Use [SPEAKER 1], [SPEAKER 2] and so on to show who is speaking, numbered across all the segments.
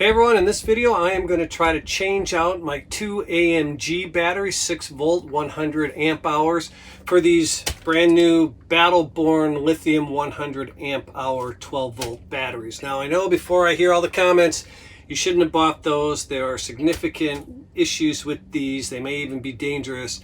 [SPEAKER 1] Hey everyone, in this video I am going to try to change out my two AMG batteries, 6 volt 100 amp hours, for these brand new Battle-Born Lithium 100 amp hour 12 volt batteries. Now I know before I hear all the comments, you shouldn't have bought those. There are significant issues with these. They may even be dangerous.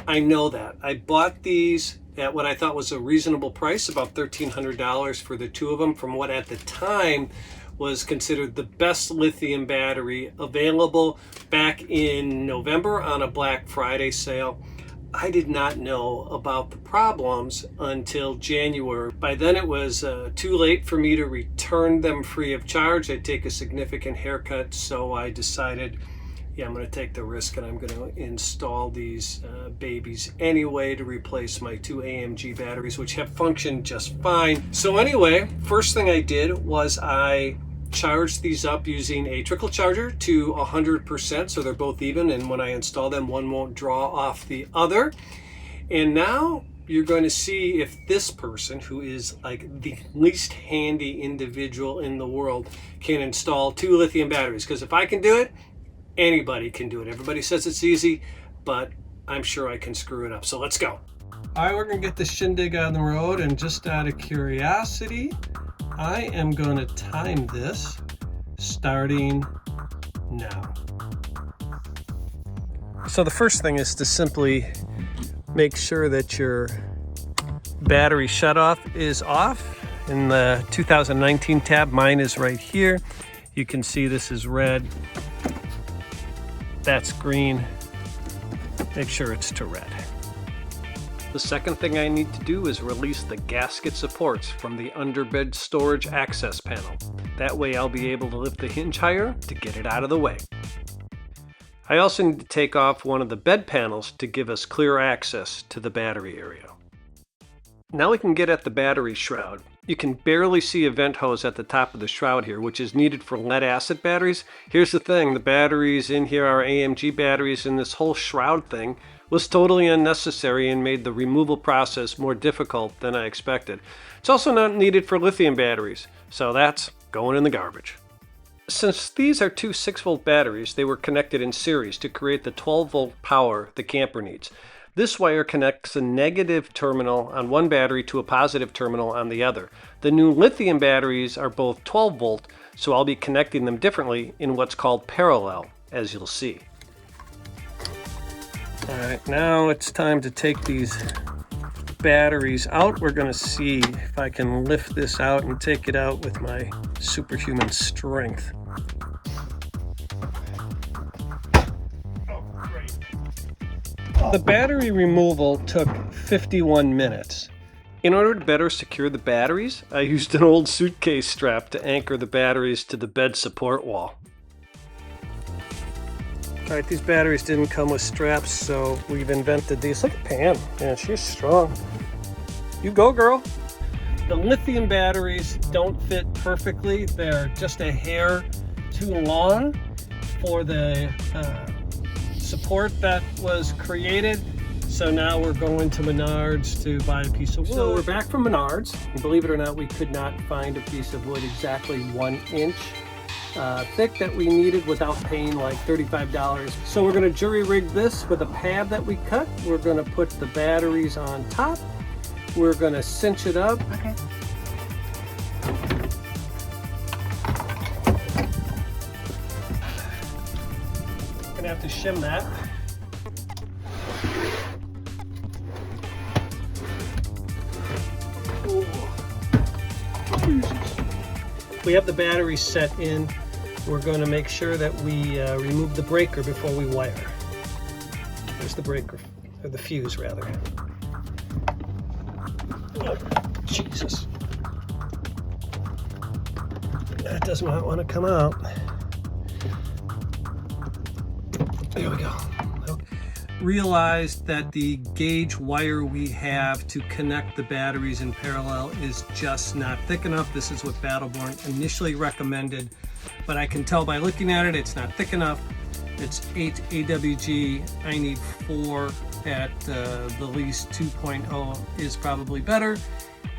[SPEAKER 1] I know that. I bought these at what I thought was a reasonable price, about $1,300 for the two of them, from what at the time was considered the best lithium battery available back in November on a Black Friday sale. I did not know about the problems until January. By then it was too late for me to return them free of charge. I'd take a significant haircut, so I decided, yeah, I'm going to take the risk and I'm going to install these babies anyway to replace my two AMG batteries, which have functioned just fine. So anyway, first thing I did was I charged these up using a trickle charger to 100%, so they're both even, and when I install them, one won't draw off the other. And now you're going to see if this person, who is like the least handy individual in the world, can install two lithium batteries. Because if I can do it, anybody can do it. Everybody says it's easy, but I'm sure I can screw it up. So let's go. All right, we're gonna get the shindig on the road, and just out of curiosity, I am going to time this starting now. So the first thing is to simply make sure that your battery shutoff is off. In the 2019 tab, mine is right here. You can see this is red. That's green. Make sure it's to red. The second thing I need to do is release the gasket supports from the underbed storage access panel. That way I'll be able to lift the hinge higher to get it out of the way. I also need to take off one of the bed panels to give us clear access to the battery area. Now we can get at the battery shroud. You can barely see a vent hose at the top of the shroud here, which is needed for lead acid batteries. Here's the thing, the batteries in here are AMG batteries, and this whole shroud thing was totally unnecessary and made the removal process more difficult than I expected. It's also not needed for lithium batteries, so that's going in the garbage. Since these are two 6 volt batteries, they were connected in series to create the 12 volt power the camper needs. This wire connects a negative terminal on one battery to a positive terminal on the other. The new lithium batteries are both 12 volt, so I'll be connecting them differently in what's called parallel, as you'll see. All right, now it's time to take these batteries out. We're going to see if I can lift this out and take it out with my superhuman strength. The battery removal took 51 minutes. In order to better secure the batteries, I used an old suitcase strap to anchor the batteries to the bed support wall. All right, these batteries didn't come with straps, so we've invented these. Look at Pam. Yeah, she's strong. You go, girl. The lithium batteries don't fit perfectly. They're just a hair too long for the support that was created. So now we're going to Menards to buy a piece of wood. So we're back from Menards. Believe it or not, we could not find a piece of wood exactly 1 inch thick that we needed without paying like $35. So we're going to jury rig this with a pad that we cut. We're going to put the batteries on top. We're going to cinch it up.
[SPEAKER 2] Okay.
[SPEAKER 1] Gonna have to shim that. We have the battery set in. We're going to make sure that we remove the breaker before we wire. There's the breaker, or the fuse rather. Oh, Jesus. That does not want to come out. There we go. Realized that the gauge wire we have to connect the batteries in parallel is just not thick enough. This is what Battle-Born initially recommended, but I can tell by looking at it, it's not thick enough. It's 8 AWG. I need 4 at the least. 2.0 is probably better.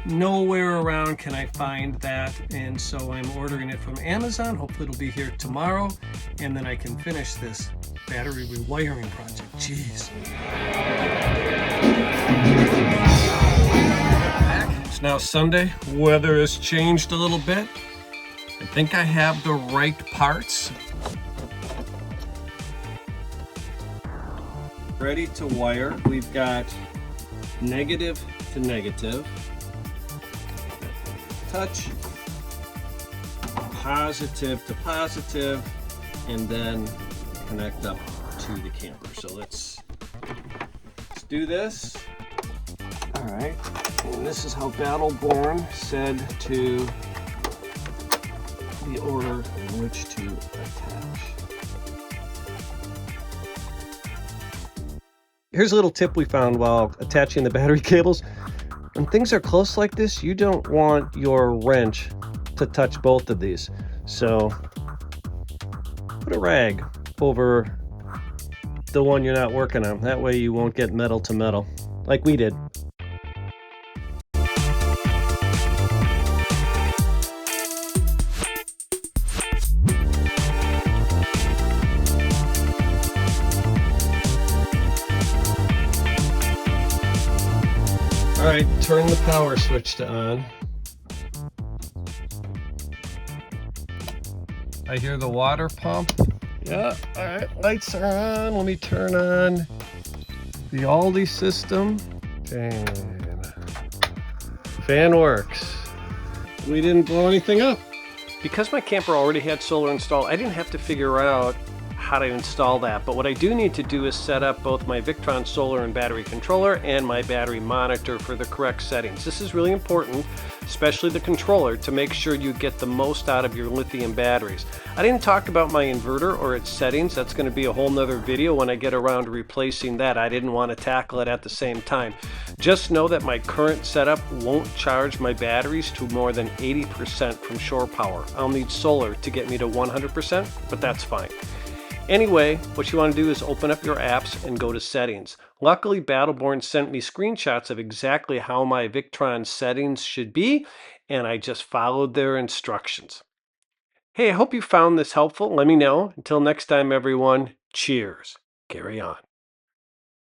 [SPEAKER 1] Nowhere around can I find that, and so I'm ordering it from Amazon. Hopefully it'll be here tomorrow, and then I can finish this battery rewiring project. Jeez. It's now Sunday. Weather has changed a little bit. I think I have the right parts. Ready to wire. We've got negative to negative, touch, positive to positive, and then connect up to the camper. So let's do this. All right, and this is how Battleborn said to the order in which to attach. Here's a little tip we found while attaching the battery cables. When things are close like this, you don't want your wrench to touch both of these. So put a rag over the one you're not working on. That way you won't get metal to metal, like we did. All right, turn the power switch to on. I hear the water pump. Yeah, all right, lights are on. Let me turn on the Aldi system. Fan works. We didn't blow anything up. Because my camper already had solar installed, I didn't have to figure out how to install that. But what I do need to do is set up both my Victron solar and battery controller and my battery monitor for the correct settings. This is really important, especially the controller, to make sure you get the most out of your lithium batteries. I didn't talk about my inverter or its settings. That's going to be a whole nother video when I get around to replacing that. I didn't want to tackle it at the same time. Just know that my current setup won't charge my batteries to more than 80% from shore power. I'll need solar to get me to 100%, but that's fine. Anyway, what you want to do is open up your apps and go to settings. Luckily, Battleborn sent me screenshots of exactly how my Victron settings should be, and I just followed their instructions. Hey, I hope you found this helpful. Let me know. Until next time, everyone, cheers. Carry on.